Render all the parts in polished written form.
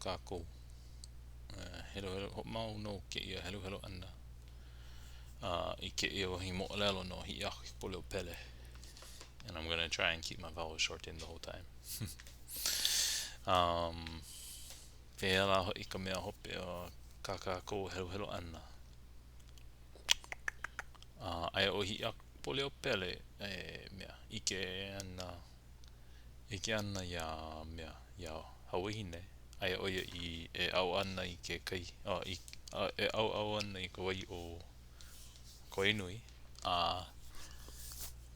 kākou. Helo helo ho mau no ke ia helo helo ana. I ke ia wahi moolelo no Hiiaka Pueo pele. And I'm gonna try and keep my vowels short in the whole time. Pēla ho I ka mea hope o kākou helo helo ana. Aia o Hiiaka Pueo pele mea ike ana ya mea ya Hauwahine. Aia oia I au ana I ke kai au ana I ka wai o Mahinui.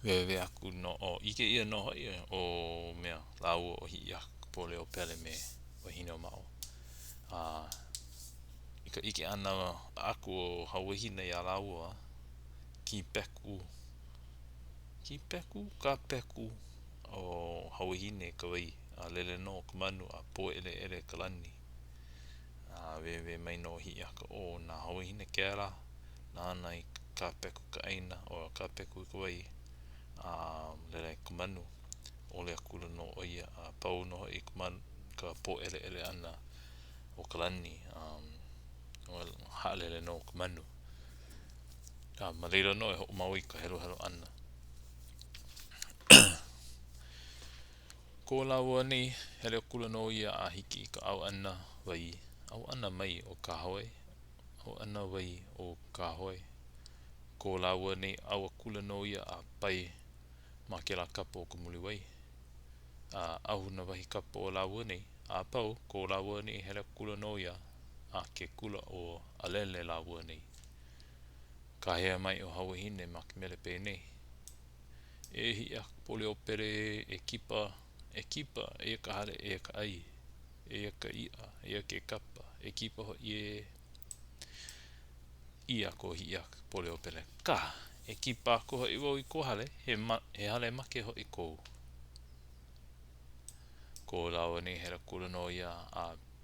Wewe aku no o ike ia no hoi o mea lau o Hiiaka Pueo pele me Wahineomao. Ike ana aku o Hauwahine ya lau ki peku ka peku o Hauwahine ka wai lele no ka manu po ele kalani. Wewe mai no Hiiaka o na Hauwahine Keaalau nana I ka peku ka aina o ka peku ka wai lele ka manu ole akula no oia pau no I ka manu ka po ele ana o kalani hale no ka manu. Malira no ho mau I ka helo helo ana. Ko laua nei hele akula no ia hiki I ka au ana wai au ana mai o Kaneohe au ana wai o Kaneohe. Ko laua nei au akula no ia pai ma ke la kapa o ka muli wai. Ahu na wahi kapa o laua nei pau ko laua nei hele akula no ia ke kula o alele laua nei. Ka hea mai o Hauwahine ma ke mele pēnei. Hiiaka Pueo pele kipa ka hale ka ai ka ia ke kapa kipa ho ia ko Hiiaka Pueo pele ka kipa ko ho I ko hale he hale make ho I ko laua nei hele kula no ia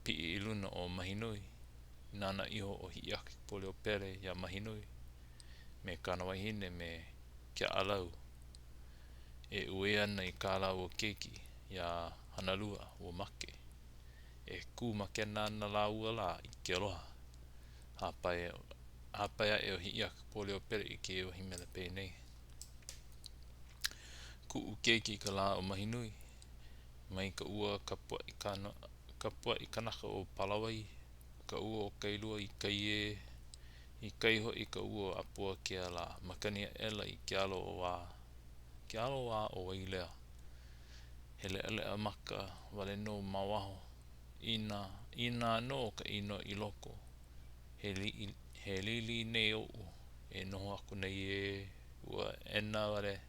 pi I luna o Mahinui nana iho o Hiiaka Pueo pele ya Mahinui me kana wahine me Keaalau ue ana I Kaalaau o keiki ya Hanalua o make ku make ana laua la I ke aloha hapai o Hiiaka Pueo pele I ke wahi mele pēnei. Ku keiki ka la o Mahinui mai ka ua kapua I kanaka o Palawai ka ua o kailua I kai ho I ka ua o apua Keaalau makania ela I Keaalau o Wailea hele maka wale no mawaho ina no ka ino I loko he lili nei o noho aku nei ua ena wale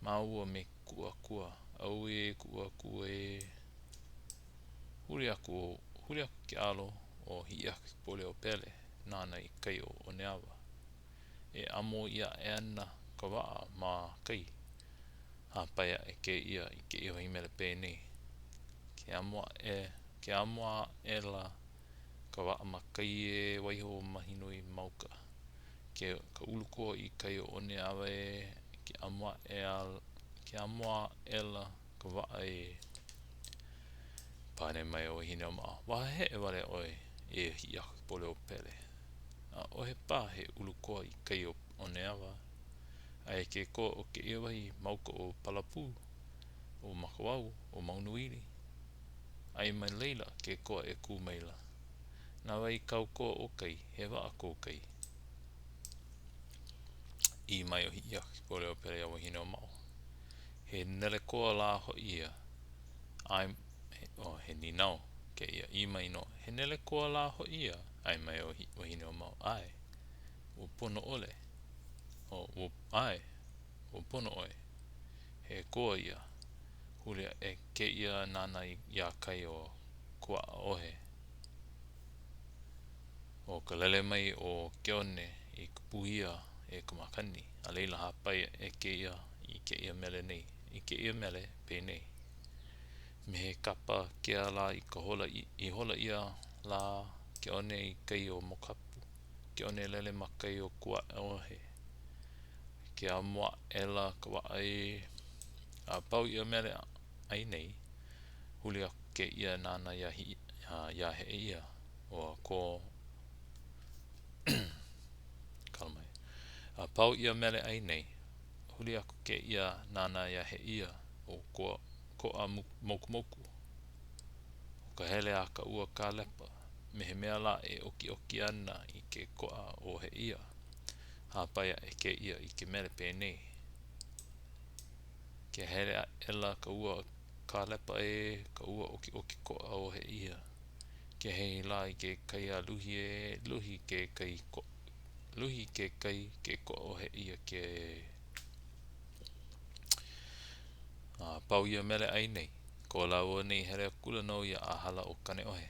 maua me kua au kua huri aku Keaalau o Hiiaka Pueo pele nana I kai o neawa amo ia ana ka waa ma kai hapai ke ia wahi mele pēnei ke amoa ela ka waa ma kai waiho Mahinui mauka ka uluko I kai o neawa ke amoa ela ka waa pane mai o Wahineomao wahe wale oi Hiiaka Pueo pele ohe pa he uluko I kai o neawa ai ke ko o ke ia wahi mauka o palapu o makawau o maunuiri ai mai leila ke ko ku maila na wai kau ko o kai he waa ko kai I mai o Hiiaka Pueo pele ya Wahineomao he nele ko la ho ia he ninau ke ia I mai no he nele ko la ho ia ai mai o Wahineomao ai o pono ole o pono oi he ko ia hulia ke ia nana ia kai o kua ohe o ka lele mai o keone I ka puhia ka makani a leila hapai ke ia mele nei ke ia mele pēnei me he kapa Keaalau I hola ia la keone I kai o mokapu keone lele makai o kua ohe ke amoa ela ka waa pau ia mele ai nei hulia ke ia nana ia Ia Heeia o ko kalamai. Pau ia mele ai nei. Huli aku ke ia nana ia Heeia o ko a moku moku. O ka hele a ka ua ka lepa. Me he mea la e oki ana i ke koa o Heeia. Hapaia e ke ia i ke mele pēnei. Ke hele a ela ka ua ka lepa e ka ua oki koa o Heeia. Ke hei la i ke kai a luhi e luhi ke kai ko luhi ke kai ke koa o Heeia ke pau ia mele ai nei. Ko laua nei hele kula no ia a hala o Kaneohe.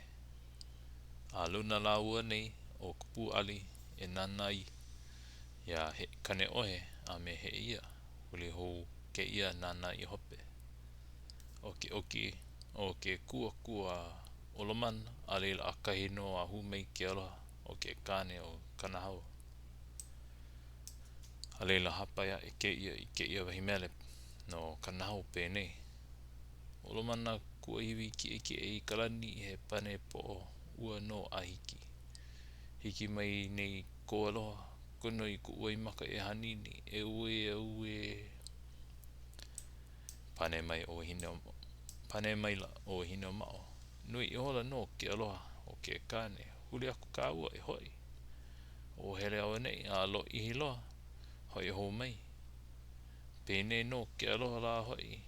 Luna laua nei o kupu ali e nanai ia he Kaneohe a me Heeia. Huli hou ke ia nana i hope. Oki o ke kua Olomana a leila a kahino a humei ke aloha o ke kane o Kanahau. A leila hapaia e ke ia wahimele no Kanahau pēnei. Olomana kua hiwi ki e kalani he pane po ua no a hiki. Hiki mai nei ko aloha kono i ku ua i maka e hanini e ue pane mai o Wahineomao. Pane mai la o Wahineomao. Nui I hola no ke aloha o ke kane. Huli aku ka ua e hoi. O hele au nei a lo ihi loa. Hoi ho mai. Pēnei no ke aloha la hoi.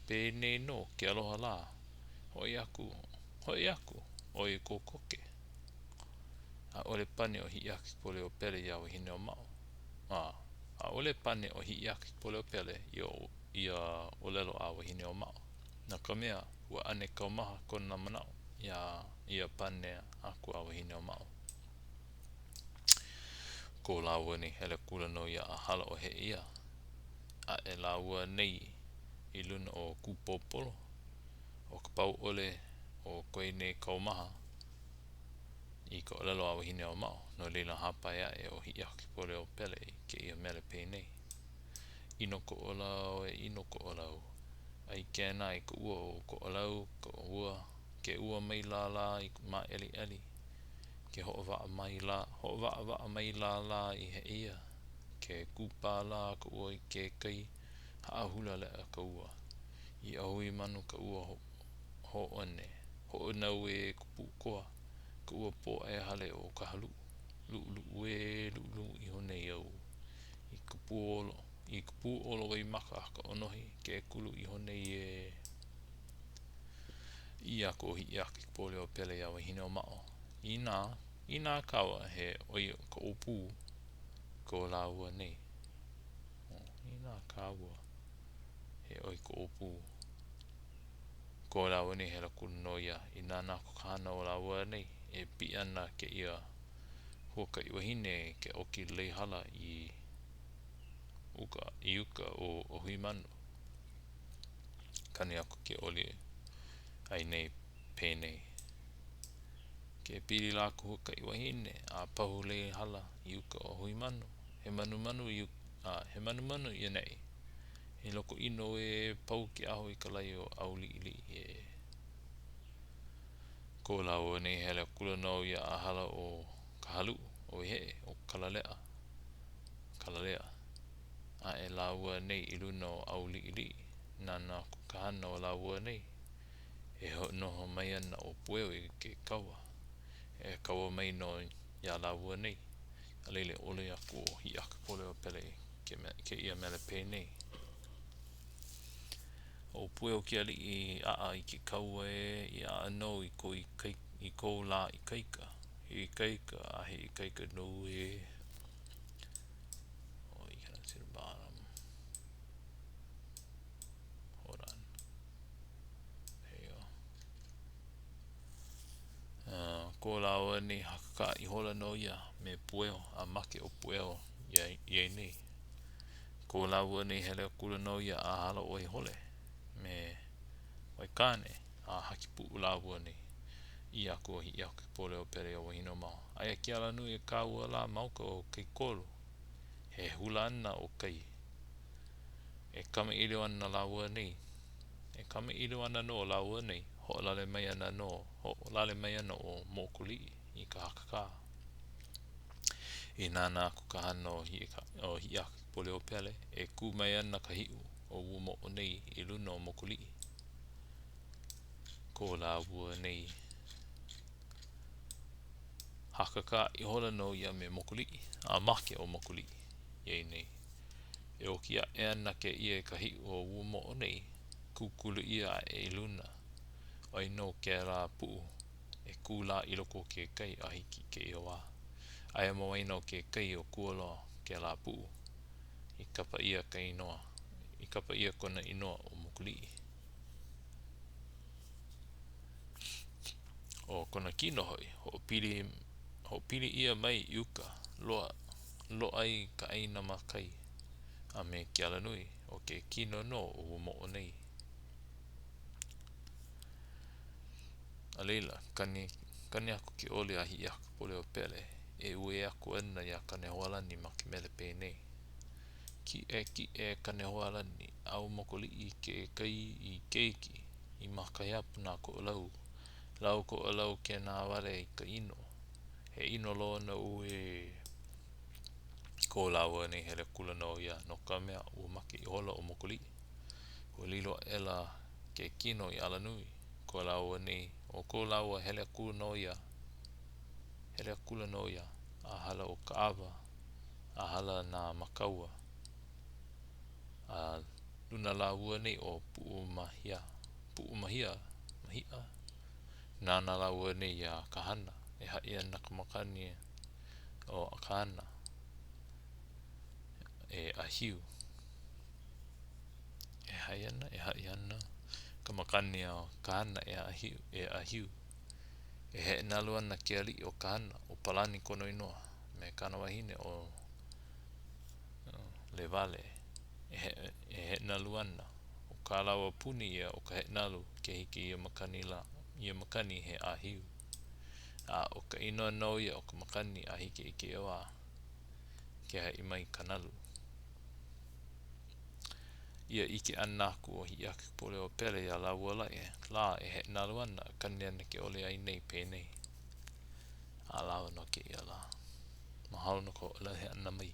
Pēnei no ke aloha la. Hoi aku. Oi ko koke. A ole pane o Hiiaka pole o pele ia Wahineomao. A ole pane o Hiiaka pole o pele ia olelo a Wahineomao. Na ka mea ua ane kaumaha kona manao ia pane aku a Wahineomao. Ko laua nei hele kula no ia a hala o Heeia. A e laua nei I luna o Kupopolo o ka pau ole o koe nei kaumaha I ka olelo a Wahineomao no leila hapaia e o Hiiaka pole o pele I ke ia mele pēnei. Ino ko olau ai kena I ka ua o ko olau ke ua mai la I ma eli ke ho'owaa mai la I Heeia ke kupa la ka ua I ke kai haahula lea ka ua I Ahuimanu ka ua ho'onau e kupu koa ka ua po e hale o Kahaluu lu'ulu I honei au I kupu olo I maka ka onohi ke kulu I honei e ia ko Hiiaka pole o pele ia Wahineomao Ina kawa he oi ka opu ko laua nei. Ina kawa he oi ka opu ko laua nei hele kuno ia I nana ko kahana o laua nei e pi ana ke ia huaka I wahine ke oki lei hala I uka o Ahuimanu. Kani aku ke oli ai nei pēnei. Ke pili la ku huaka I wahine a pahu lei hala I uka o Ahuimanu. He manumanu I nei. He loko ino e pau ke aho I ka lai o Aulii e ko laua nei hele kula no ia a hala o Kahaluu o Waihee o Kaalaea. A e laua nei I luna o Aulii nana ko kahana o laua nei e noho mai ana o Pueo I ke kaua. E kaua mai no ia laua nei. A leile ole aku o Hiiaka pole o pele ke ia mele pēnei. O Pueo ki ali I ke kaua e I a no I ko la I kaika. I kaika a he I kaika no e you cannot see the bottom. Hold on. There you go. Ko laua ni hakaka I hola no ia me Pueo a make o Pueo ia nei. Ko laua ni hele kula no ia a hala o I hole me waikane a hakipu laua ni I aku o Hiiaka pole o pere o Wahineomao. Aia ki ala nui e kaua la mauka o kei kolo. He hula ana o kai. E kama ilo ana laua nei. E kama ilo ana no laua nei. ho'olale mai ana no ho'olale mai ana o mokuli I ka hakaka I nana aku ka hana o hiiaka Pueo pele e ku mai ana ka hiu o ua mo'o nei I luna o mokuli ko la ua nei hakaka I hola no ia me mokuli a make o mokuli Iei nei e o kia e ana ke ia ka hiu o ua mo'o nei kukulu ia e luna Ai no ke la puu e kula I loko ke kai a hiki ke iowa Aia mo no ke kai o kuolo ke la puu I kapa ia ka inoa I kapa ia kona inoa o mokuli O kona kino hoi ho pili ia mai iuka lo ai ka aina makai a me ke alanui o ke kino no o ua mo'o nei A leila, kani aku ki ole a hiiaka Pueo pele e ue aku ana ia Kaneohe alani ma ke mele pēnei ki e Kaneohe alani au mokoli I ke kai I keiki I makai apu na ko'olau lau ko'olau ke nā wale I ka ino he ino lo na ue ko lau nei hele kula no ia no ka mea ua make I hola o mokoli ua lilo ela ke kino I alanui ko lau nei o ko lau hele kula no ia a hala o kaava a hala na makaua a luna lau nei o Pu'u mahia nana lau nei a kahana e hai ana ka makani o kahana e ahiu e hai ana ka makani o kahana e ahiu e he nalu ana ke ali o kahana o palani kono inoa me kana wahine o le vale e he nalu ana o Keaalau a puni ia o ka he nalu ke hiki ia makani he ahiu a o ka inoa no ia o ka makani a hiki I ke oa ke hai mai Kanalu ia ike ana aku o hiiaka Pueo pele ia la ua la e he nalu ana kani ana ke ole ai nei pēnei a lao no ke ia la mahalo no ko ole he ana mai